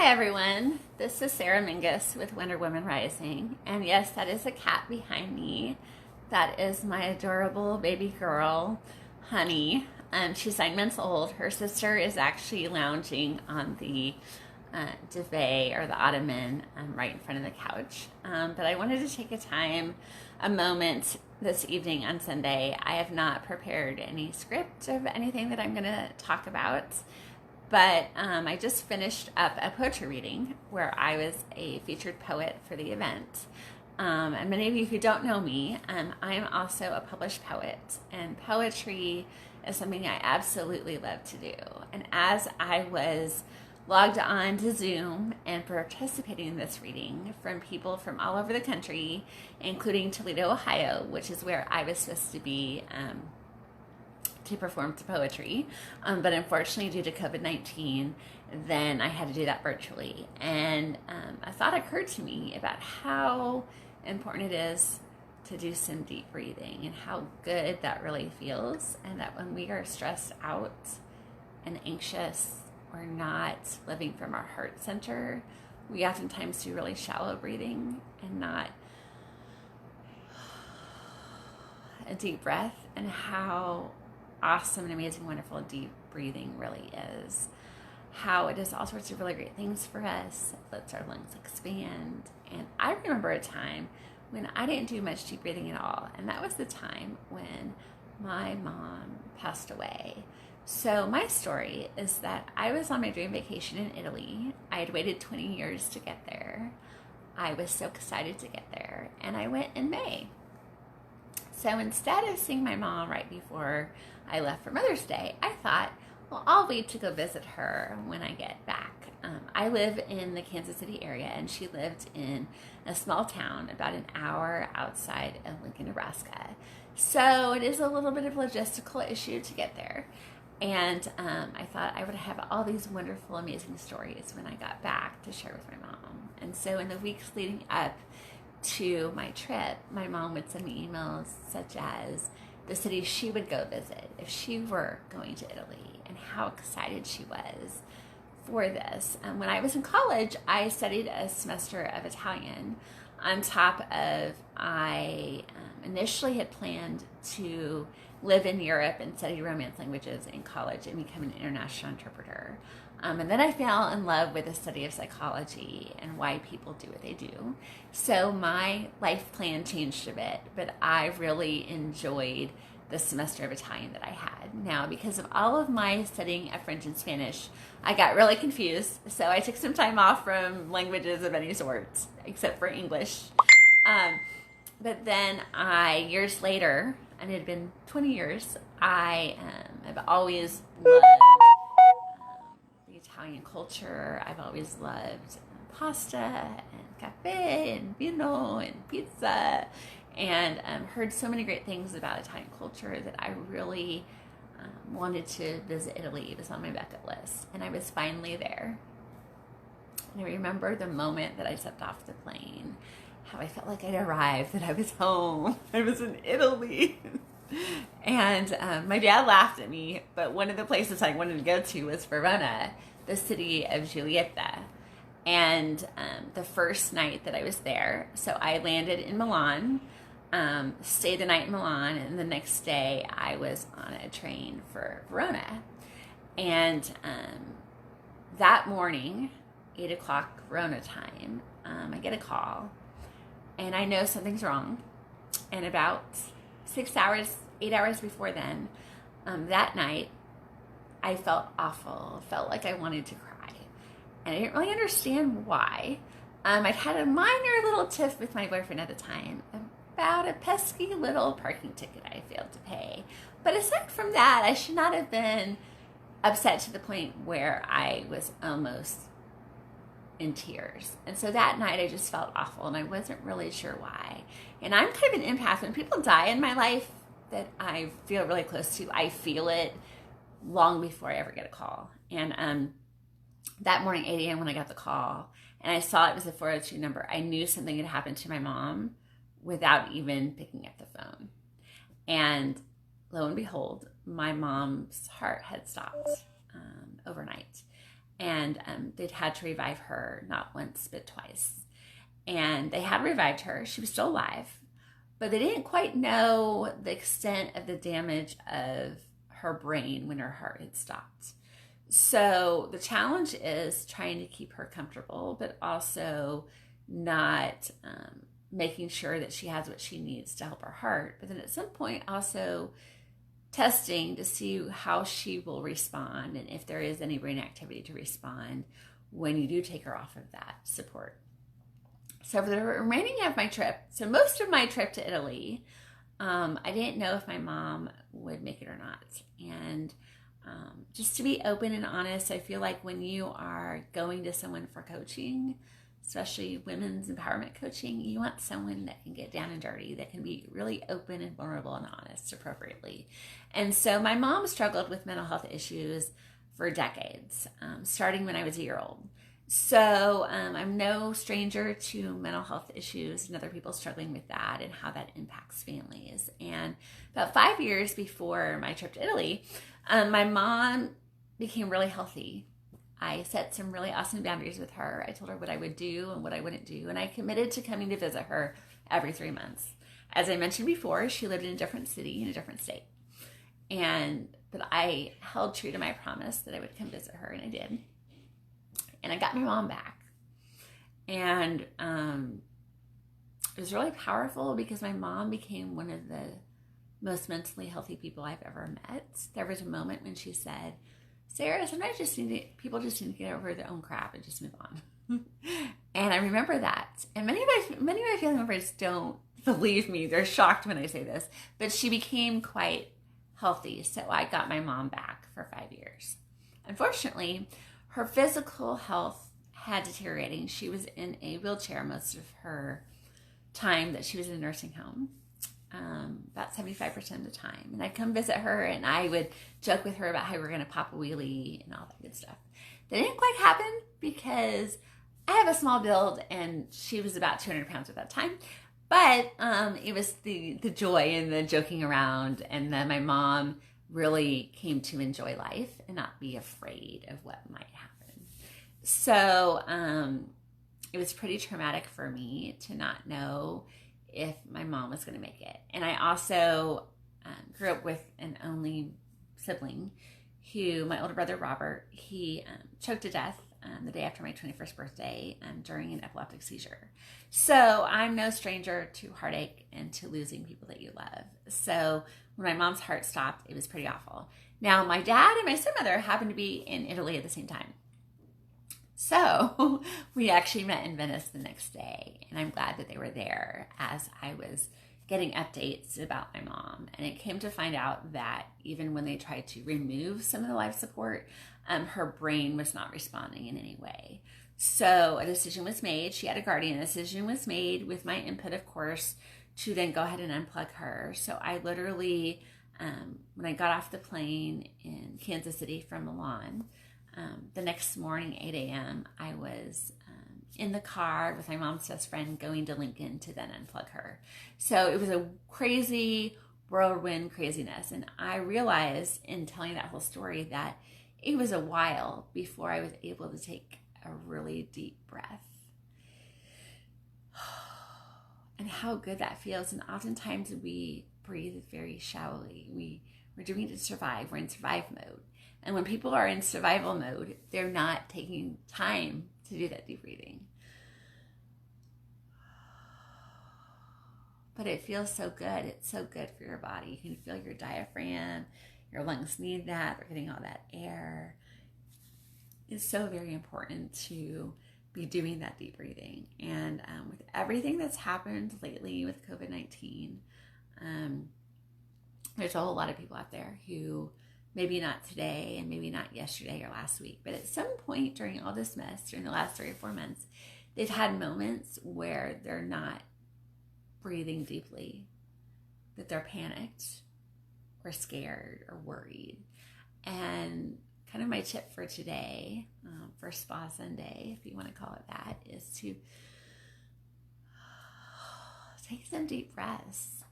everyone, this is Sara Minges with Wonder Woman Rising, and yes, that is a cat behind me. That is my adorable baby girl, Honey. She's 9 months old. Her sister is actually lounging on the duvet or the ottoman right in front of the couch. But I wanted to take a moment this evening on Sunday. I have not prepared any script of anything that I'm going to talk about. But I just finished up a poetry reading where I was a featured poet for the event. And many of you who don't know me, I'm also a published poet. And poetry is something I absolutely love to do. And as I was logged on to Zoom and participating in this reading from people from all over the country, including Toledo, Ohio, which is where I was supposed to be to perform to poetry, but unfortunately due to COVID-19, then I had to do that virtually. And a thought occurred to me about how important it is to do some deep breathing and how good that really feels, and that when we are stressed out and anxious or not living from our heart center, we oftentimes do really shallow breathing and not a deep breath, and how awesome and amazing, wonderful deep breathing really is. How it does all sorts of really great things for us. It lets our lungs expand. And I remember a time when I didn't do much deep breathing at all. And that was the time when my mom passed away. So my story is that I was on my dream vacation in Italy. I had waited 20 years to get there. I was so excited to get there. And I went in May. So instead of seeing my mom right before I left for Mother's Day, I thought, well, I'll wait to go visit her when I get back. I live in the Kansas City area, and she lived in a small town about an hour outside of Lincoln, Nebraska. So it is a little bit of a logistical issue to get there. And I thought I would have all these wonderful, amazing stories when I got back to share with my mom. And so in the weeks leading up to my trip, my mom would send me emails such as the cities she would go visit if she were going to Italy, and how excited she was for this. When I was in college, I studied a semester of Italian on top of I initially had planned to live in Europe and study Romance languages in college and become an international interpreter. And then I fell in love with the study of psychology and why people do what they do. So my life plan changed a bit, but I really enjoyed the semester of Italian that I had. Now, because of all of my studying of French and Spanish, I got really confused. So I took some time off from languages of any sort, except for English. But then years later, and it had been 20 years, I have always loved Italian culture. I've always loved pasta and cafe and vino and pizza, and heard so many great things about Italian culture that I really wanted to visit Italy. It was on my bucket list, and I was finally there. And I remember the moment that I stepped off the plane, how I felt like I'd arrived, that I was home. I was in Italy. And my dad laughed at me, but one of the places I wanted to go to was Verona, the city of Giulietta. And the first night that I was there, so I landed in Milan, stayed the night in Milan, and the next day I was on a train for Verona. And that morning, 8 o'clock Verona time, I get a call, and I know something's wrong. And about 8 hours before then, that night, I felt awful, felt like I wanted to cry. And I didn't really understand why. I'd had a minor little tiff with my boyfriend at the time about a pesky little parking ticket I failed to pay. But aside from that, I should not have been upset to the point where I was almost in tears. And so that night I just felt awful, and I wasn't really sure why. And I'm kind of an empath. When people die in my life that I feel really close to, I feel it long before I ever get a call. And that morning, 8 a.m. when I got the call, and I saw it was a 402 number, I knew something had happened to my mom without even picking up the phone. And lo and behold, my mom's heart had stopped overnight. and they'd had to revive her not once but twice. And they had revived her. She was still alive, but they didn't quite know the extent of the damage of her brain when her heart had stopped. So the challenge is trying to keep her comfortable, but also not making sure that she has what she needs to help her heart. But then at some point also testing to see how she will respond and if there is any brain activity to respond when you do take her off of that support. So for the remaining of my trip, so most of my trip to Italy, I didn't know if my mom would make it or not. And just to be open and honest, I feel like when you are going to someone for coaching, especially women's empowerment coaching, you want someone that can get down and dirty, that can be really open and vulnerable and honest appropriately. And so my mom struggled with mental health issues for decades, starting when I was a year old. So I'm no stranger to mental health issues and other people struggling with that and how that impacts families. And about 5 years before my trip to Italy, my mom became really healthy. I set some really awesome boundaries with her. I told her what I would do and what I wouldn't do. And I committed to coming to visit her every 3 months. As I mentioned before, she lived in a different city, in a different state. But I held true to my promise that I would come visit her, and I did. And I got my mom back. And it was really powerful because my mom became one of the most mentally healthy people I've ever met. There was a moment when she said, Sarah, sometimes people just need to get over their own crap and just move on. And I remember that. And many of my family members don't believe me. They're shocked when I say this. But she became quite healthy. So I got my mom back for 5 years. Unfortunately, her physical health had deteriorating. She was in a wheelchair most of her time that she was in a nursing home. About 75% of the time. And I'd come visit her and I would joke with her about how we were going to pop a wheelie and all that good stuff. That didn't quite happen because I have a small build and she was about 200 pounds at that time. But it was the joy and the joking around, and then my mom really came to enjoy life and not be afraid of what might happen. So it was pretty traumatic for me to not know if my mom was going to make it. And I also grew up with an only sibling who, my older brother Robert, he choked to death the day after my 21st birthday during an epileptic seizure. So I'm no stranger to heartache and to losing people that you love. So when my mom's heart stopped, it was pretty awful. Now, my dad and my stepmother happened to be in Italy at the same time. So we actually met in Venice the next day, and I'm glad that they were there as I was getting updates about my mom. And it came to find out that even when they tried to remove some of the life support, her brain was not responding in any way. So a decision was made. She had a guardian. A decision was made with my input, of course, to then go ahead and unplug her. So I literally, when I got off the plane in Kansas City from Milan, the next morning, 8 a.m., I was in the car with my mom's best friend going to Lincoln to then unplug her. So it was a crazy whirlwind craziness. And I realized in telling that whole story that it was a while before I was able to take a really deep breath. And how good that feels. And oftentimes we breathe very shallowly. We're doing it to survive. We're in survive mode. And when people are in survival mode, they're not taking time to do that deep breathing. But it feels so good. It's so good for your body. You can feel your diaphragm. Your lungs need that. They're getting all that air. It's so very important to be doing that deep breathing. And with everything that's happened lately with COVID-19, there's a whole lot of people out there who maybe not today and maybe not yesterday or last week, but at some point during all this mess, during the last 3 or 4 months, they've had moments where they're not breathing deeply, that they're panicked or scared or worried. And kind of my tip for today, for Spa Sunday, if you want to call it that, is to take some deep breaths.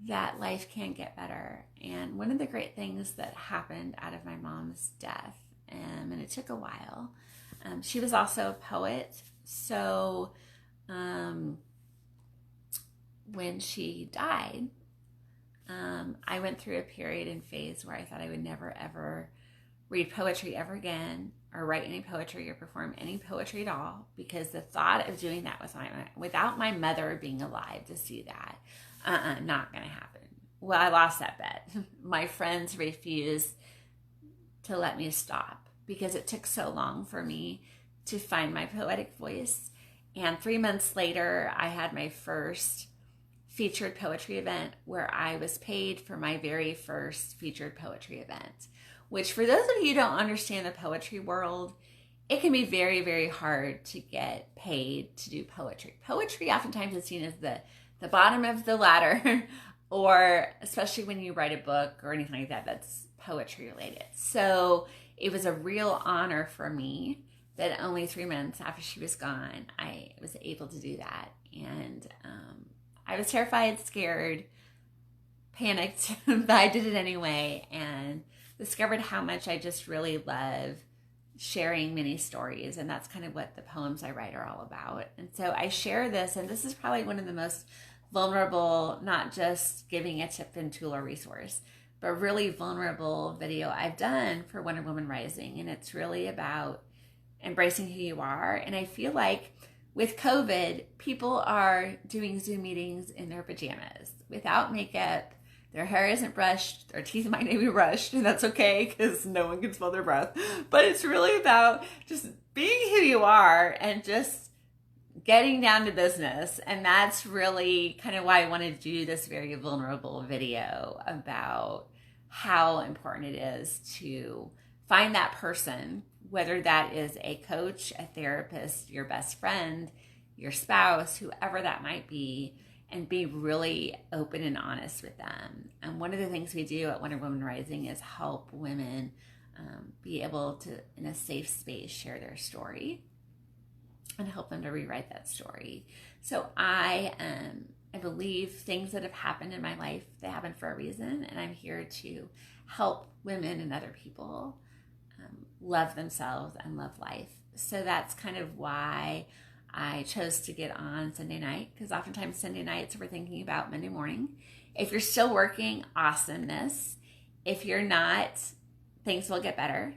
that life can get better. And one of the great things that happened out of my mom's death, and it took a while, she was also a poet. So when she died, I went through a period and phase where I thought I would never ever read poetry ever again, or write any poetry, or perform any poetry at all, because the thought of doing that without my mother being alive to see that, not gonna happen. Well, I lost that bet. My friends refused to let me stop because it took so long for me to find my poetic voice. And 3 months later, I had my first featured poetry event where I was paid for my very first featured poetry event, which, for those of you who don't understand the poetry world, it can be very, very hard to get paid to do poetry. Poetry oftentimes is seen as the bottom of the ladder, or especially when you write a book or anything like that that's poetry related. So it was a real honor for me that only 3 months after she was gone, I was able to do that. And I was terrified, scared, panicked, but I did it anyway, and discovered how much I just really love sharing many stories. And that's kind of what the poems I write are all about. And so I share this, and this is probably one of the most vulnerable, not just giving a tip and tool or resource, but really vulnerable video I've done for Wonder Woman Rising. And it's really about embracing who you are. And I feel like with COVID, people are doing Zoom meetings in their pajamas without makeup. Their hair isn't brushed, their teeth might not be brushed, and that's okay because no one can smell their breath. But it's really about just being who you are and just getting down to business. And that's really kind of why I wanted to do this very vulnerable video about how important it is to find that person, whether that is a coach, a therapist, your best friend, your spouse, whoever that might be, and be really open and honest with them. And one of the things we do at Wonder Woman Rising is help women be able to, in a safe space, share their story and help them to rewrite that story. So I believe things that have happened in my life, they happen for a reason, and I'm here to help women and other people love themselves and love life. So that's kind of why I chose to get on Sunday night, because oftentimes Sunday nights we're thinking about Monday morning. If you're still working, awesomeness. If you're not, things will get better.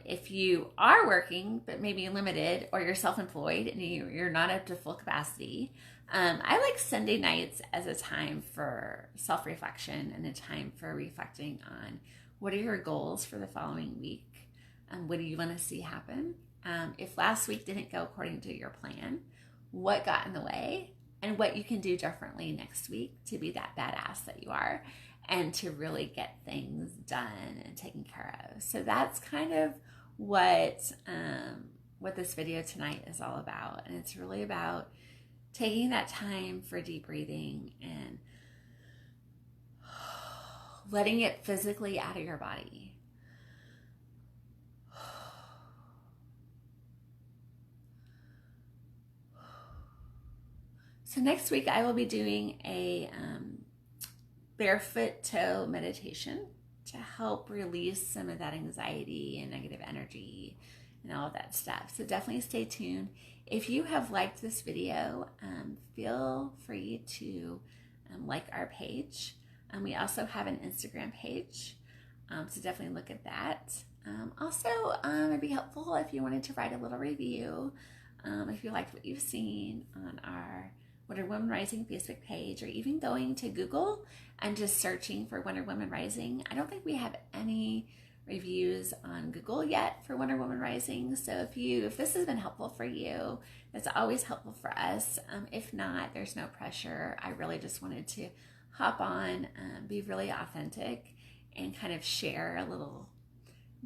If you are working, but maybe limited, or you're self-employed and you're not up to full capacity, I like Sunday nights as a time for self-reflection and a time for reflecting on what are your goals for the following week. What do you want to see happen? If last week didn't go according to your plan, what got in the way, and what you can do differently next week to be that badass that you are and to really get things done and taken care of. So that's kind of what this video tonight is all about. And it's really about taking that time for deep breathing and letting it physically out of your body. So next week I will be doing a barefoot toe meditation to help release some of that anxiety and negative energy and all of that stuff. So definitely stay tuned. If you have liked this video, feel free to like our page. We also have an Instagram page, so definitely look at that. Also, it'd be helpful if you wanted to write a little review, if you liked what you've seen on our Wonder Woman Rising Facebook page, or even going to Google and just searching for Wonder Woman Rising. I don't think we have any reviews on Google yet for Wonder Woman Rising. So if this has been helpful for you, it's always helpful for us. If not, there's no pressure. I really just wanted to hop on, be really authentic, and kind of share a little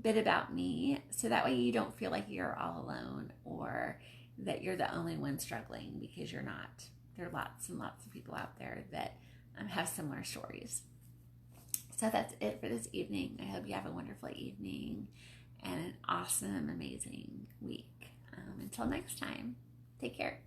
bit about me, so that way you don't feel like you're all alone or that you're the only one struggling, because you're not. There are lots and lots of people out there that have similar stories. So that's it for this evening. I hope you have a wonderful evening and an awesome, amazing week. Until next time, take care.